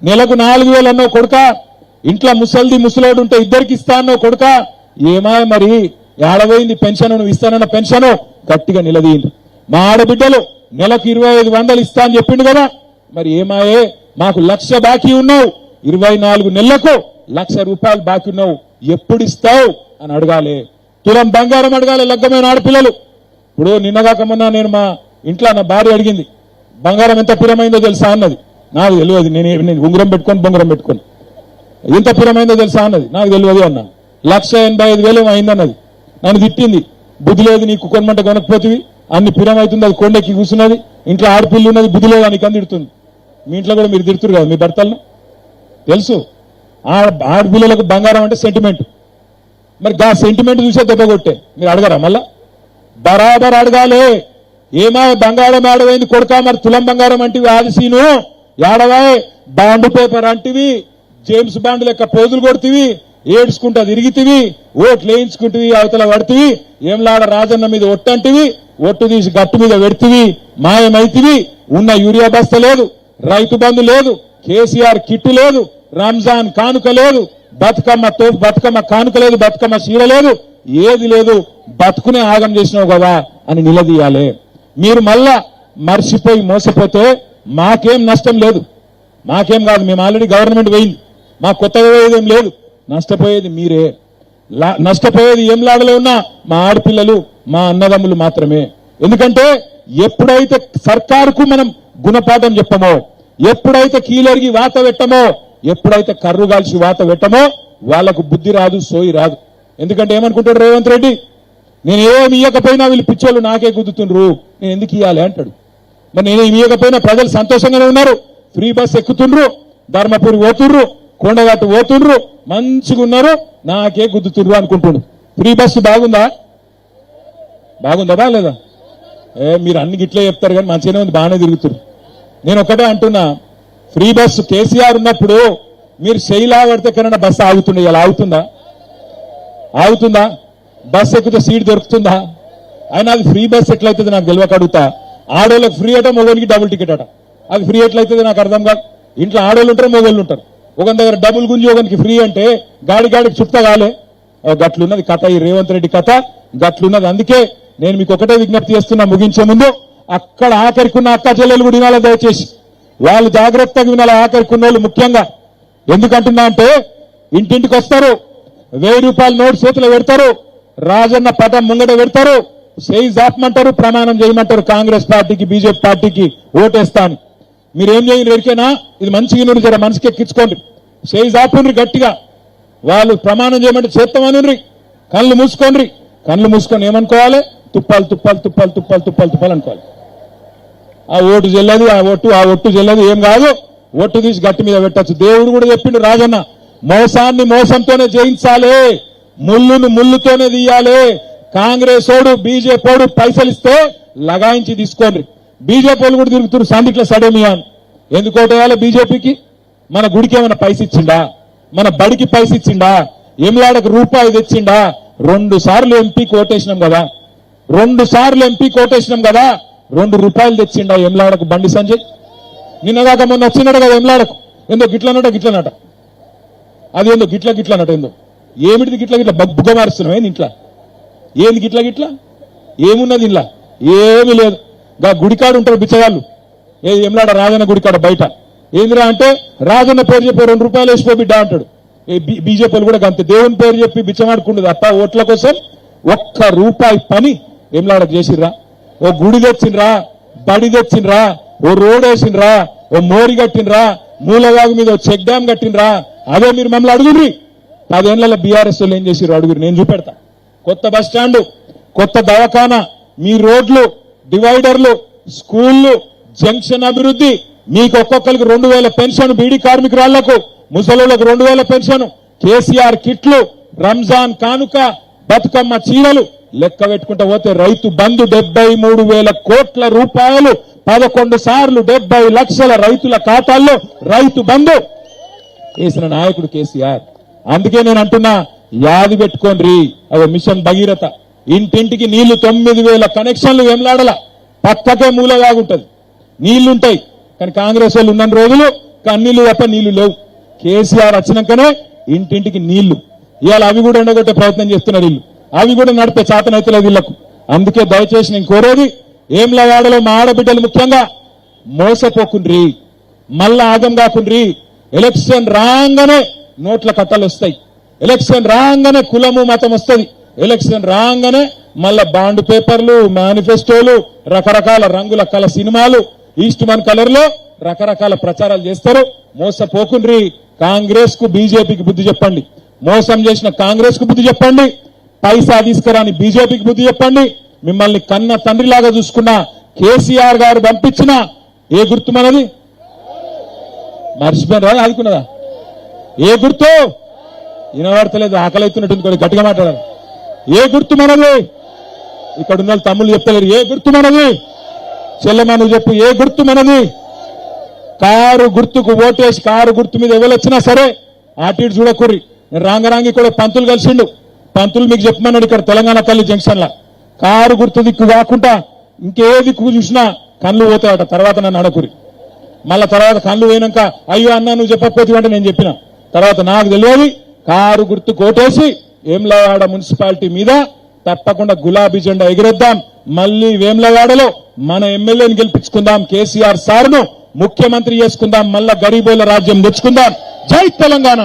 నెలకు 4,000 అన్నో కొడుక, ఇంట్లో ముసల్ది ముసలోడు ఉంటే ఇద్దరికి ఇస్తా అన్నో కొడుక, ఏమా మరి ఏడబోయింది పెన్షన్, నువ్వు ఇస్తానన్న పెన్షన్ గట్టిగా నిలదీయండి. మా ఆడబిడ్డలు నెలకు 25,000 ఇస్తా అని చెప్పిండు కదా, మరి ఏమాయే మాకు 1,00,000 బాకీ ఉన్నావు, 24 నెలలకు 1,00,000 రూపాయలు బాకీ ఉన్నావు, ఎప్పుడు ఇస్తావు అని అడగాలి. తులం బంగారం అడగాలి లగ్గమైన ఆడపిల్లలు. ఇప్పుడు నిన్నగాక మొన్న నేను మా ఇంట్లో నా భార్య అడిగింది, బంగారం ఎంత పిరమైందో తెలుసా అన్నది. నాకు తెలియదు, నేను ఉంగరం పెట్టుకొని బొంగరం పెట్టుకొని ఎంత పిరమైందో తెలుసా అన్నది. నాకు తెలియదు అన్నా. 1,85,000 అయిందన్నది. నన్ను తిట్టింది, బుద్ధి లేదు నీకు, కొనమంటే కొనకపోతుంది, అన్ని పిరమవుతుంది, అది కొండెక్కి కూర్చున్నది, ఇంట్లో ఆడపిల్లి ఉన్నది, బుద్ధి లేదు అని తిడుతుంది. మీ ఇంట్లో కూడా మీరు తిడుతురు కదా మీ భర్తలను, తెలుసు. ఆడపిల్లలకు బంగారం అంటే సెంటిమెంట్. మరి ఆ సెంటిమెంట్ చూసే దెబ్బ కొట్టే మీరు అడగరా? మళ్ళా బరాబర్ అడగాలి. ఏమా బంగారం ఆడవైంది కొడుకా, మరి తులం బంగారం అంటివి ఆదిశీను ఏడవాయ్, బాండ్ పేపర్ అంటివి, జేమ్స్ బాండ్ లెక్క పోజులు కొడుతీవి, ఏడ్చుకుంటా తిరిగితివి, ఓట్లు వేయించుకుంటువి, అవతల పడుతుంది, ఏంలాడ రాజన్న మీద ఒట్టంటివి, ఒట్టు తీసి గట్టు మీద పెడుతుంది, మాయమైతివి, ఉన్న యూరియా బస్త లేదు, రైతు బంధు లేదు, కేసీఆర్ కిట్టు లేదు, రంజాన్ కానుక లేదు, బతుకమ్మ కానుక లేదు, బతుకమ్మ చీర లేదు, ఏది లేదు, బతుకునే ఆగం చేసినావు కదా అని నిలదీయాలి. మీరు మళ్ళా మర్చిపోయి మోసపోతే మాకేం నష్టం లేదు, మాకేం కాదు, మేము ఆల్రెడీ గవర్నమెంట్ పోయింది, మాకు కొత్తగా పోయేదేం లేదు, నష్టపోయేది మీరే. నష్టపోయేది ఏంలాడలో ఉన్నా మా ఆడపిల్లలు, మా అన్నదమ్ములు మాత్రమే. ఎందుకంటే ఎప్పుడైతే సర్కారుకు మనం గుణపాఠం చెప్పమో, ఎప్పుడైతే కీలరిగి వాత పెట్టమో, ఎప్పుడైతే కర్రు కాల్చి వాత పెట్టమో వాళ్లకు బుద్ధి రాదు, సోయి రాదు. ఎందుకంటే ఏమనుకుంటాడు రేవంత్ రెడ్డి, నేను ఏమి ఇయ్యకపోయినా వీళ్ళు పిచ్చోళ్ళు నాకే గుద్దుతుండ్రు, నేను ఎందుకు ఇయ్యాలి అంటాడు. మరి నేనేమి ఇయ్యకపోయినా ప్రజలు సంతోషంగానే ఉన్నారు, ఫ్రీ బస్ ఎక్కుతుండ్రు, ధర్మపురి పోతుండ్రు, కొండగట్టు పోతుండ్రు, మంచిగా ఉన్నారు, నాకే గుద్దుతుండ్రు అనుకుంటుండ్రు. ఫ్రీ బస్సు బాగుందా? బాగుందా బాగలేదా? మీరు అన్ని గిట్లే చెప్తారు కానీ మంచిగానే ఉంది, బాగానే తిరుగుతున్నారు. నేను ఒకటే అంటున్నా, ఫ్రీ బస్సు కేసీఆర్ ఉన్నప్పుడు మీరు శైలా పడితే కన్నా బస్సు ఆగుతుండే, ఇలా ఆగుతుందా? ఆగుతుందా? బస్సు ఎక్కితే సీట్ దొరుకుతుందా? ఆయన అది ఫ్రీ బస్ ఎట్లయితుంది నాకు తెలియక అడుగుతా. ఆడోళ్ళకి ఫ్రీ అట, మొగోళ్ళకి డబుల్ టికెట్ అట, అది ఫ్రీ ఎట్లయితుంది నాకు అర్థం కాదు. ఇంట్లో ఆడోళ్ళు ఉంటారు, మొగోళ్ళు ఉంటారు, ఒకరి దగ్గర డబుల్ గుంజి ఒకరికి ఫ్రీ అంటే గాడికి చుట్టా కాలే. గట్లున్నది కథ, ఈ రేవంత్ రెడ్డి కథ గట్లున్నది. అందుకే నేను మీకు ఒకటే విజ్ఞప్తి చేస్తున్నా, ముగించే ముందు అక్కడ ఆఖరికున్న అక్క చెల్లెలు కూడా వినాలి, దయచేసి వాళ్ళు జాగ్రత్తగా వినాలి, ఆఖరికున్న వాళ్ళు ముఖ్యంగా. ఎందుకంటున్నా అంటే ఇంటింటికి వస్తారు, 1000 రూపాయల నోటు చేతిలో పెడతారు, రాజన్న పటం ముంగట పెడతారు, చేయి జాపమంటారు, ప్రమాణం చేయమంటారు కాంగ్రెస్ పార్టీకి బీజేపీ పార్టీకి ఓటేస్తా అని. మీరేం చేయరు ఎరికేనా? ఇది మంచిగా నూరు జర మనసుకి ఎక్కించుకోండి, చేయి జాపుండ్రి గట్టిగా. వాళ్ళు ప్రమాణం చేయమంటే చేస్తామని కళ్ళు మూసుకోండి, కళ్ళు మూసుకొని ఏమనుకోవాలి? తుప్పాలు తుప్పాలు తుప్పాలు తుప్పాలు తుప్పాలు తుప్పాలు అనుకోవాలి. ఆ ఓటు చెల్లదు, ఆ ఒట్టు చెల్లదు, ఏం కాదు, ఒట్టు తీసి గట్టి మీద పెట్టచ్చు. దేవుడు కూడా చెప్పిండు రాజన్న, మోసాన్ని మోసంతోనే జయించాలి, ముళ్ళును ముళ్ళుతోనే తీయాలి. కాంగ్రెస్ ఓడు బీజేపీ ఓడు పైసలు ఇస్తే లగాయించి తీసుకోండి. బీజేపీ వాళ్ళు కూడా తిరుగుతున్నారు సందిట్ల సడేమియా. ఎందుకు ఓటేయాలి బీజేపీకి? మన గుడికి ఏమైనా పైస ఇచ్చిండా? మన బడికి పైస ఇచ్చిండా? ఎంలాడకు రూపాయి తెచ్చిండా? 2 సార్లు ఎంపీకి ఓటేసినాం కదా, 2 సార్లు ఎంపీకి ఓటేసినాం కదా, 2 రూపాయలు తెచ్చిండా ఎంలాడకు బండి సంజయ్? నిన్నదాకా మొన్న వచ్చినాడు కదా ఎంలాడకు, ఏందో గిట్లనట గిట్లనట, అది ఏందో గిట్లనట, ఏందో ఏమిటిది గిట్ల బుగ్గ మారుస్తున్నాం ఏంది ఇంట్లో? ఏంది గిట్ల ఏమున్నది ఇంట్లో? ఏమీ లేదు. గా గుడికాడు ఉంటారు బిచ్చగాళ్ళు, ఏది ఎంలాడ రాజన్న గుడికాడ బయట. ఏందిరా అంటే రాజన్న పేరు చెప్పి 2 రూపాయలు వేసిపో బిడ్డ అంటాడు. బీజేపీలు కూడా అంతే, దేవుని పేరు చెప్పి బిచ్చమాడుకుంటుంది తప్ప ఓట్ల కోసం 1 రూపాయి పని ఎంలాడకు చేసిర్రా? ఓ గుడి తెచ్చిండ్రా, బడి తెచ్చిండ్రా, ఓ రోడ్ వేసిండ్రా, ఓ మోరి కట్టినరా, మూలవాగు మీద ఓ చెక్ డ్యామ్ కట్టినరా? అదే మీరు మమ్మల్ని అడుగుర్రి. 10 ఏళ్ల బీఆర్ఎస్ వాళ్ళు ఏం చేసిర్రు అడుగురు, నేను చూపెడతా. కొత్త బస్ స్టాండ్, కొత్త దవాఖానా, మీ రోడ్లు, డివైడర్లు, స్కూళ్లు, జంక్షన్ అభివృద్ధి, మీకు ఒక్కొక్కరికి 2000 పెన్షన్, బీడీ కార్మికురాళ్లకు, ముసలులకు 2000 పెన్షన్, కేసీఆర్ కిట్లు, రంజాన్ కానుక, బతుకమ్మ చీరలు, లెక్క పెట్టుకుంటా పోతే రైతు బంధు 73,000 కోట్ల రూపాయలు, 11 సార్లు 70 లక్షల రైతుల ఖాతాల్లో రైతు బంధు వేసిన నాయకుడు కేసీఆర్. అందుకే నేను అంటున్నా, యాది పెట్టుకోండి. అదో మిషన్ భగీరథ, ఇంటింటికి నీళ్లు 9,000 కనెక్షన్లు వెంలాడల, పక్కకే మూలగాగుంటది, నీళ్లుంటాయి. కానీ కాంగ్రెస్ వాళ్ళు ఉన్న రోజులు కన్నీళ్లు తప్ప నీళ్లు లేవు. కేసీఆర్ వచ్చినాకనే ఇంటింటికి నీళ్లు. ఇవాళ అవి కూడా ఎండగొట్టే ప్రయత్నం చేస్తున్నారు వీళ్ళు. అవి కూడా నడిపే చేతనైతలేదు వీళ్లకు. అందుకే దయచేసి నేను కోరేది, వేములవాడలో మా ఆడబిడ్డలు ముఖ్యంగా మోసపోకుండ్రి, మళ్ళా ఆగం కాకుండ్రి. ఎలక్షన్ రాగానే నోట్ల కట్టలు వస్తాయి, ఎలక్షన్ రాగానే కులము మతం వస్తుంది, ఎలక్షన్ రాగానే మళ్ళా బాండ్ పేపర్లు, మేనిఫెస్టోలు, రకరకాల రంగుల కల సినిమాలు, ఈస్ట్ మన్ కలర్ లో రకరకాల ప్రచారాలు చేస్తారు. మోసపోకుండ్రి. కాంగ్రెస్ కు బీజేపీకి బుద్ధి చెప్పండి. మోసం చేసిన కాంగ్రెస్ కు బుద్ధి చెప్పండి. పైసా తీసుకురాని బీజేపీకి బుద్ధి చెప్పండి. మిమ్మల్ని కన్న తండ్రిలాగా చూసుకున్న కేసీఆర్ గారు పంపించిన ఏ గుర్తు మనది? మర్చిపోయినరా? ఆదుకున్నదా? ఏ గుర్తు? వినబడతలేదు, ఆకలి అవుతున్నట్టుంది, కొన్ని గట్టిగా మాట్లాడారు. ఏ గుర్తు మనది? ఇక్కడ ఉన్న తమ్ముళ్ళు చెప్తలేరు. ఏ గుర్తు మనది? చెల్లెమ్మ నువ్వు చెప్పు, ఏ గుర్తు మనది? కారు గుర్తుకు ఓటేసి కారు గుర్తు మీద ఎవరొచ్చినా సరే అటు ఇటు చూడకూరి. రాంగరాంగి కూడా పంతులు కలిసిండు. పంతులు మీకు చెప్పమన్నాడు ఇక్కడ తెలంగాణ తల్లి జంక్షన్ లా, కారు గుర్తు దిక్కు కాకుండా ఇంకే దిక్కు చూసినా కళ్ళు పోతాయట. తర్వాత నన్ను అడకురి. మళ్ళా తర్వాత కళ్ళు పోయినాక అయ్యో అన్నా నువ్వు చెప్పకపోతే అంటే నేను చెప్పిన తర్వాత నాకు తెలియదు. కారు గుర్తు కోటేసి వేములవాడ మున్సిపాలిటీ మీద తప్పకుండా గులాబీ జెండా ఎగిరేద్దాం. మళ్ళీ వేములవాడలో మన ఎమ్మెల్యేని గెలిపించుకుందాం, కేసీఆర్ సార్ను ముఖ్యమంత్రి చేసుకుందాం, మళ్ళా గరీబోల రాజ్యం తెచ్చుకుందాం. జై తెలంగాణ.